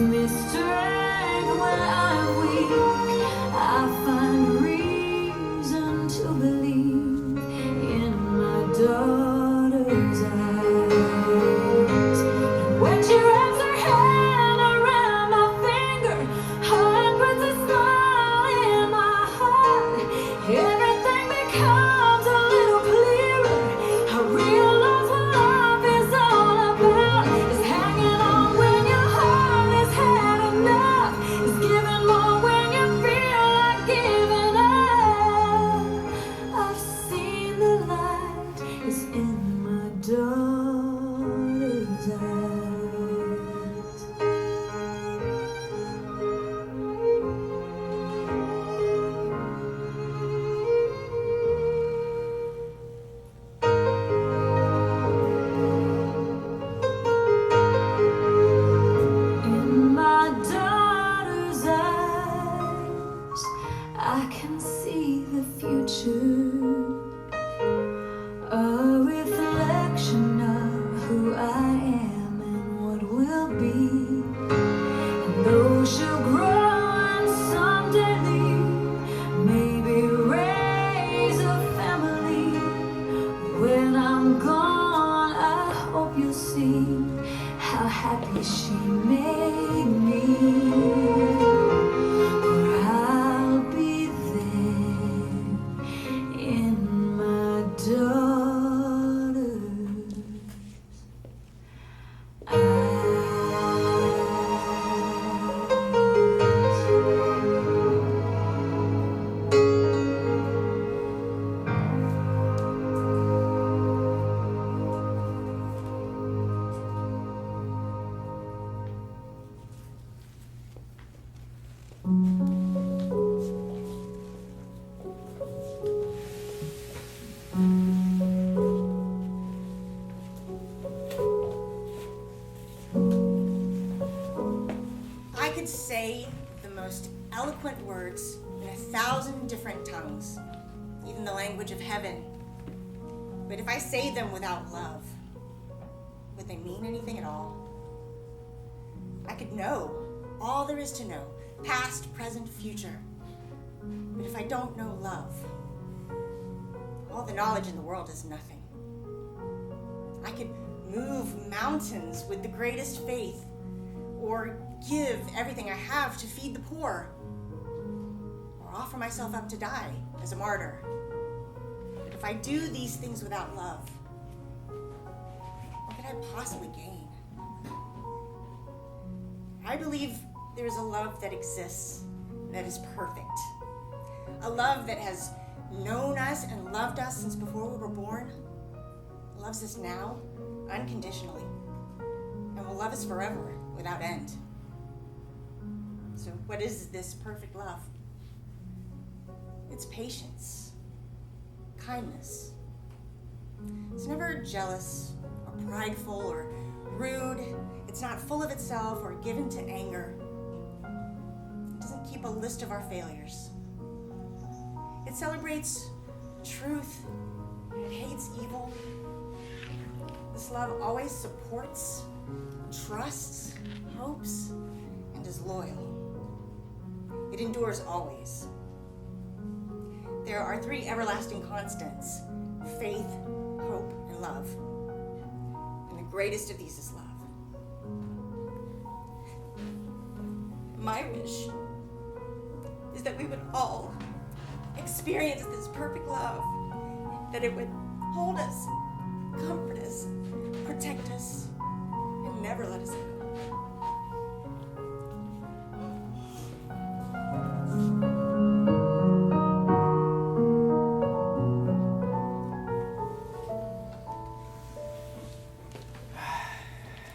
too. A reflection of who I am and what will be. And though she'll grow and someday leave, maybe raise a family. When I'm gone, I hope you'll see how happy she made me. For I'll be there in my daughter's eyes. I could say the most eloquent words in 1,000 different tongues, even the language of heaven. But if I say them without love, would they mean anything at all? I could know all there is to know, past, present, future. But if I don't know love, all the knowledge in the world is nothing. I could move mountains with the greatest faith, or give everything I have to feed the poor, or offer myself up to die as a martyr. But if I do these things without love, what could I possibly gain? I believe there is a love that exists that is perfect. A love that has known us and loved us since before we were born, loves us now unconditionally, and will love us forever without end. So what is this perfect love? It's patience, kindness. It's never jealous or prideful or rude. It's not full of itself or given to anger. It doesn't keep a list of our failures. It celebrates truth. It hates evil. This love always supports, trusts, hopes, and is loyal. It endures always. There are 3 everlasting constants: faith, hope, and love. And the greatest of these is love. My wish is that we would all experience this perfect love, that it would hold us, comfort us, protect us, and never let us go.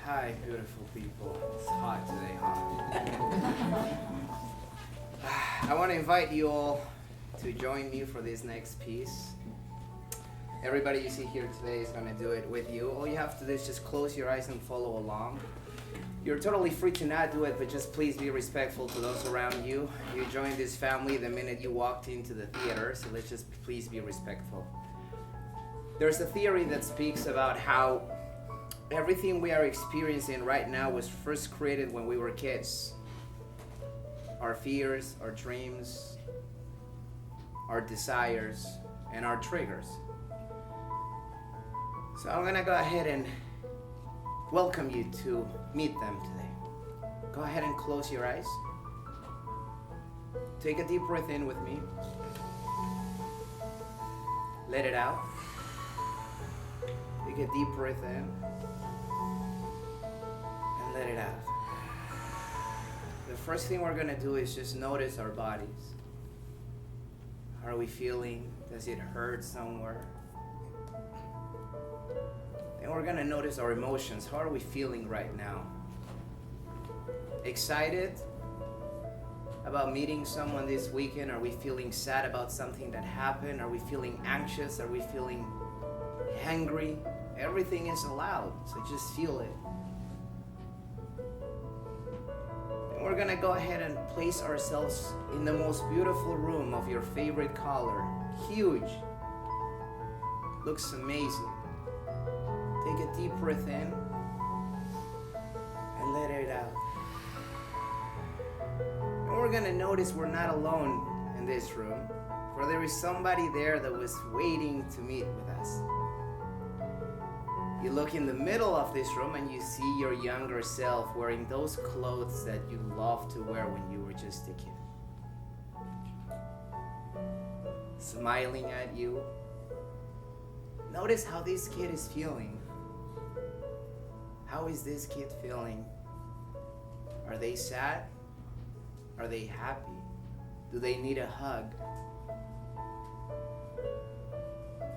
Hi, beautiful people. It's hot today, huh? I want to invite you all to join me for this next piece. Everybody you see here today is going to do it with you. All you have to do is just close your eyes and follow along. You're totally free to not do it, but just please be respectful to those around you. You joined this family the minute you walked into the theater, so let's just please be respectful. There's a theory that speaks about how everything we are experiencing right now was first created when we were kids. Our fears, our dreams, our desires, and our triggers. So I'm gonna go ahead and welcome you to meet them today. Go ahead and close your eyes. Take a deep breath in with me. Let it out. Take a deep breath in. And let it out. The first thing we're gonna do is just notice our bodies. How are we feeling? Does it hurt somewhere? Then we're gonna notice our emotions. How are we feeling right now? Excited about meeting someone this weekend? Are we feeling sad about something that happened? Are we feeling anxious? Are we feeling angry? Everything is allowed, so just feel it. And We're gonna go ahead and place ourselves in the most beautiful room of your favorite color. Huge. Looks amazing. Take a deep breath in and let it out. And we're gonna notice we're not alone in this room, for there is somebody there that was waiting to meet with us. You look in the middle of this room and you see your younger self wearing those clothes that you loved to wear when you were just a kid. Smiling at you. Notice how this kid is feeling. How is this kid feeling? Are they sad? Are they happy? Do they need a hug?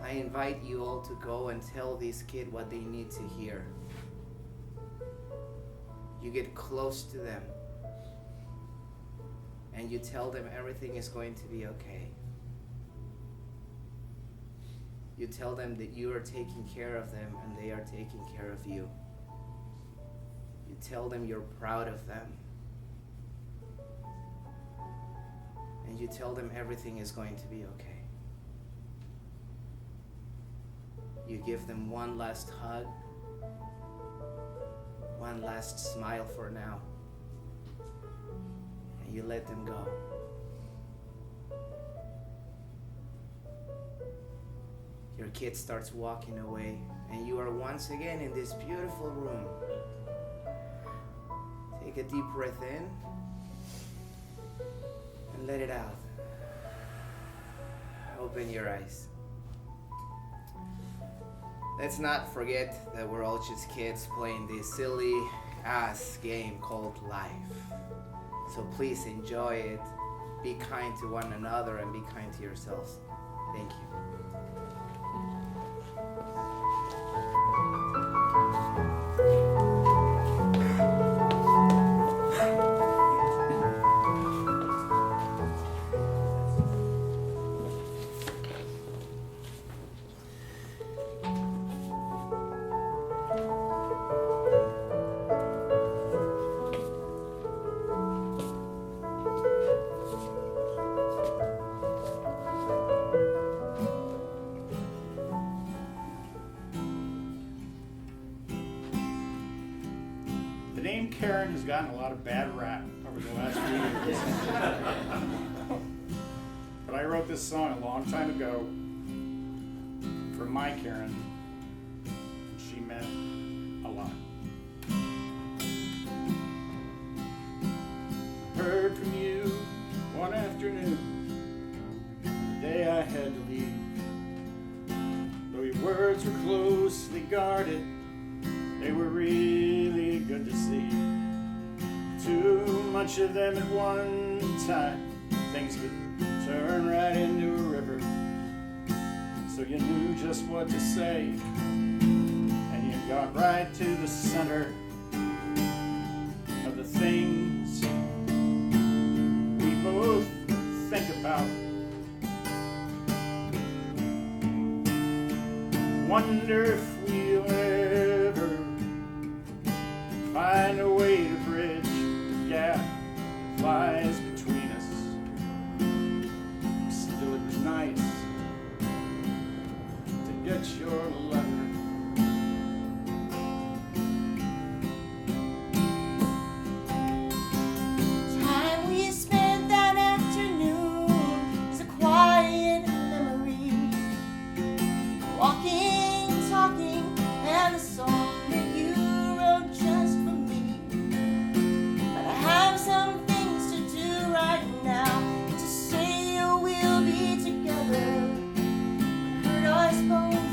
I invite you all to go and tell this kid what they need to hear. You get close to them and you tell them everything is going to be okay. You tell them that you are taking care of them and they are taking care of you. You tell them you're proud of them. And you tell them everything is going to be okay. You give them one last hug, one last smile for now, and you let them go. Your kid starts walking away, and you are once again in this beautiful room. Take a deep breath in and let it out. Open your eyes. Let's not forget that we're all just kids playing this silly ass game called life. So please enjoy it. Be kind to one another and be kind to yourselves. Thank you. Karen has gotten a lot of bad rap over the last few years. But I wrote this song a long time ago for my Karen. She meant a lot. I heard from you one afternoon, the day I had to leave. Though your words were closely guarded, they were really good to see. Too much of them at one time, things could turn right into a river. So you knew just what to say, and you got right to the center of the things we both think about. Wonder if we'll ever find a way to bridge the gap that lies between us. Still, it was nice to get your letter. Time we spent that afternoon is a quiet memory. Walking, talking, and the song that you wrote just for me. But I have some things to do right now to say we'll be together. Hurt us both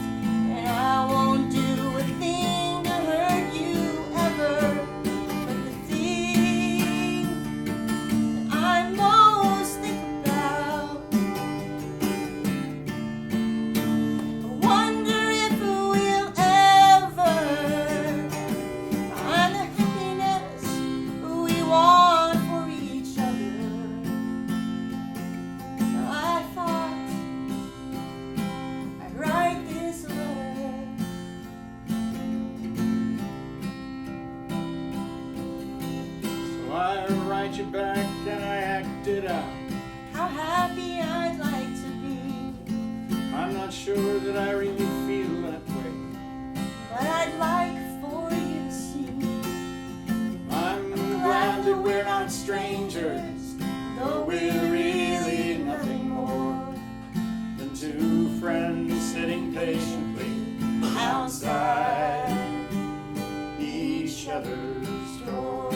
get you back and I acted out. How happy I'd like to be. I'm not sure that I really feel that way. But I'd like for you to see. I'm glad that we're not strangers, though we're really nothing more than two friends sitting patiently outside each other's door.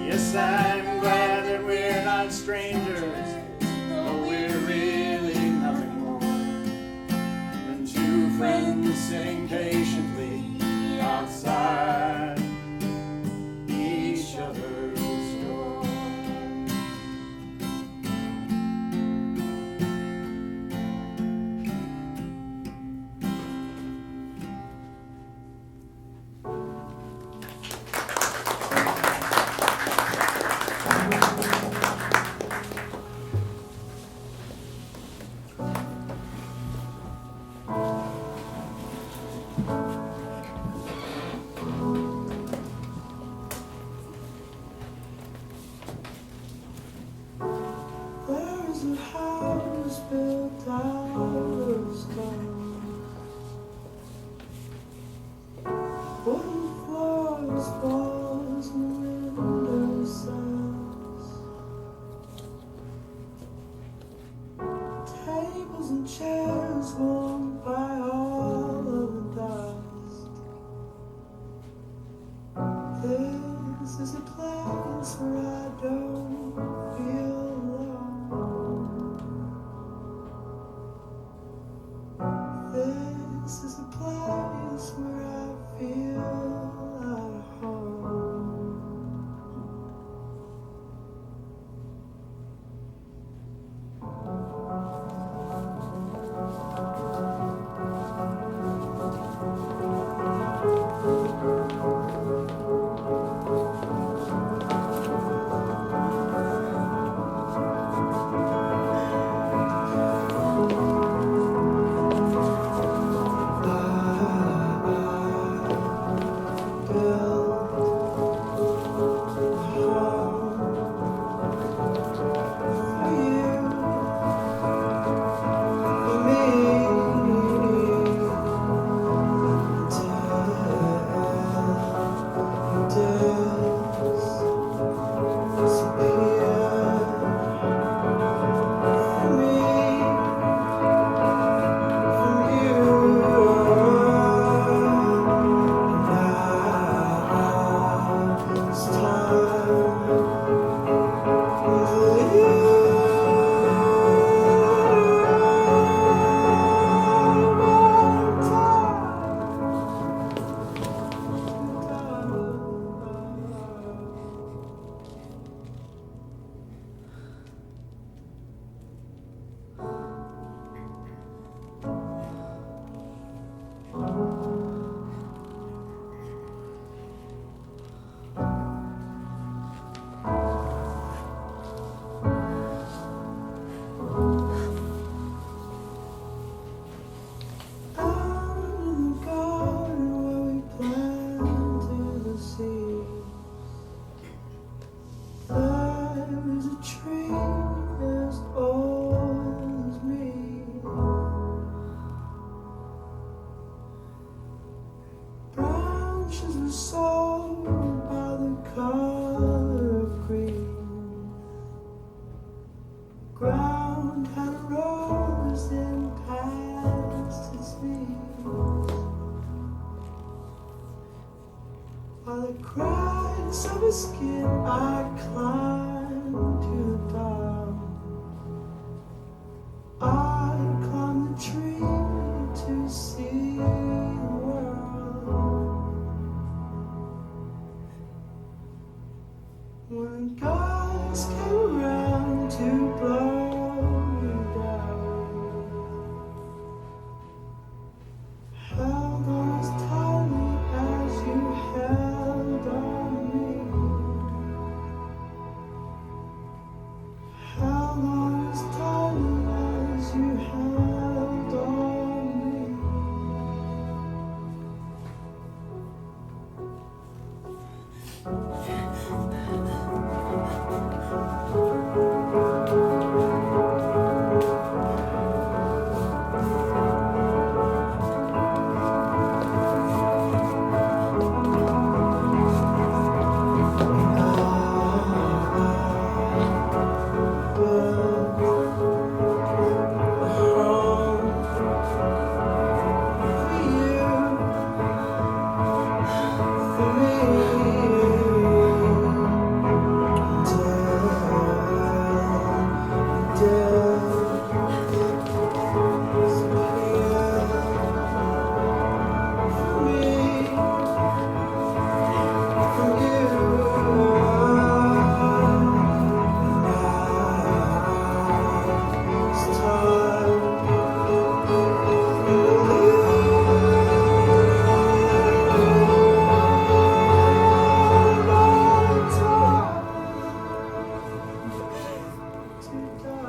Yes, I'm glad that we're not strangers, though we're really nothing more than two friends sitting patiently outside each other's door. There's a house built out of stone, wooden floors, walls, and windowsills, tables and chairs warmed by all of the dust. This is a place where I don't feel alone. This is a place where I feel at home.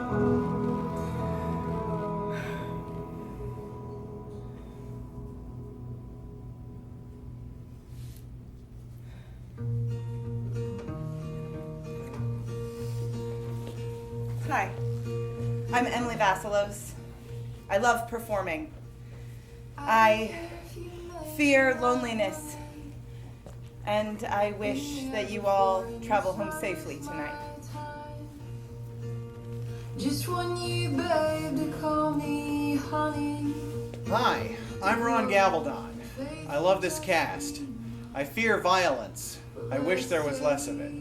Hi, I'm Emlee Vassilos. I love performing. I fear loneliness, and I wish that you all travel home safely tonight. Just want you, babe, to call me honey. Hi, I'm Ron Gabaldon. I love this cast. I fear violence. I wish there was less of it.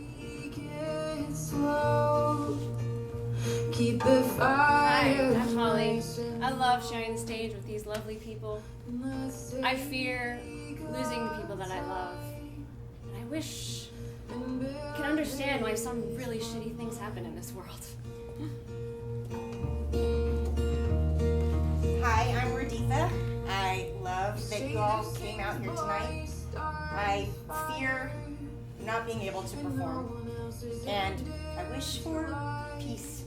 Keep the Hi, fire. I'm Holly. I love sharing the stage with these lovely people. I fear losing the people that I love. And I wish I could understand why some really shitty things happen in this world. Hi, I'm Redetha. I love that you all came out here tonight. I fear not being able to perform, and I wish for peace.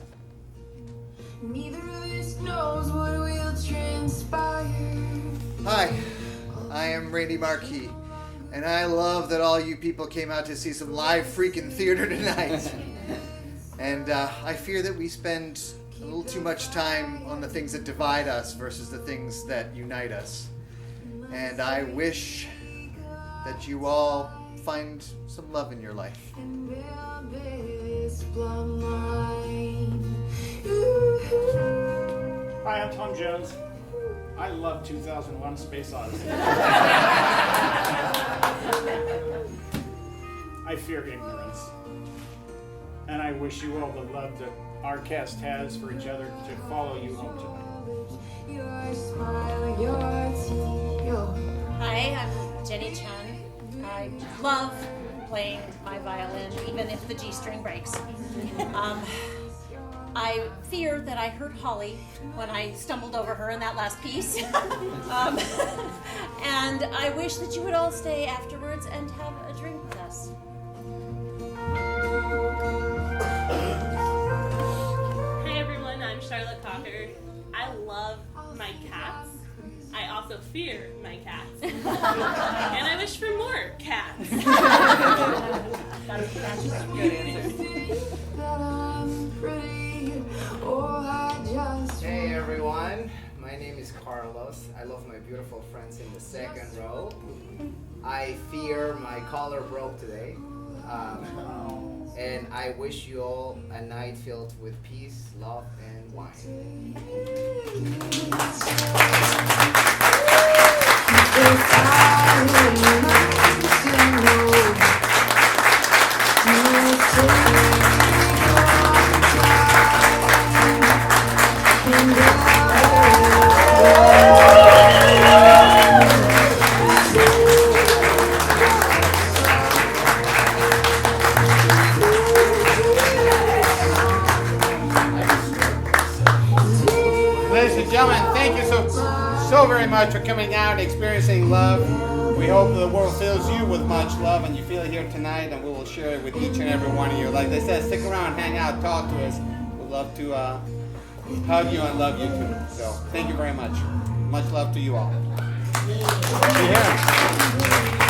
Neither of us knows what will transpire. Hi, I am Marquis, and I love that all you people came out to see some live freaking theater tonight. And I fear that we spend a little too much time on the things that divide us versus the things that unite us. And I wish that you all find some love in your life. Hi, I'm Tom Jones. I love 2001: Space Odyssey. I fear ignorance. And I wish you all the love that our cast has for each other to follow you home tonight. Your smile, your teeth. Hi, I'm Jenny Chun. I love playing my violin, even if the G string breaks. I fear that I hurt Holly when I stumbled over her in that last piece. And I wish that you would all stay afterwards and have a drink with us. Hi everyone, I'm Charlotte Cocker. I love my cats. I also fear my cats. And I wish for more cats. Good answer. Hey everyone, my name is Carlos. I love my beautiful friends in the second row. I fear my collar broke today. And I wish you all a night filled with peace, love, and wine. Ladies and gentlemen, thank you so very much for coming out and experiencing love. We hope the world fills you with much love, and you feel it here tonight, and we will share it with each and every one of you. Like they said, stick around, hang out, talk to us. We'd love to hug you and love you too. So thank you very much. Much love to you all. See you here.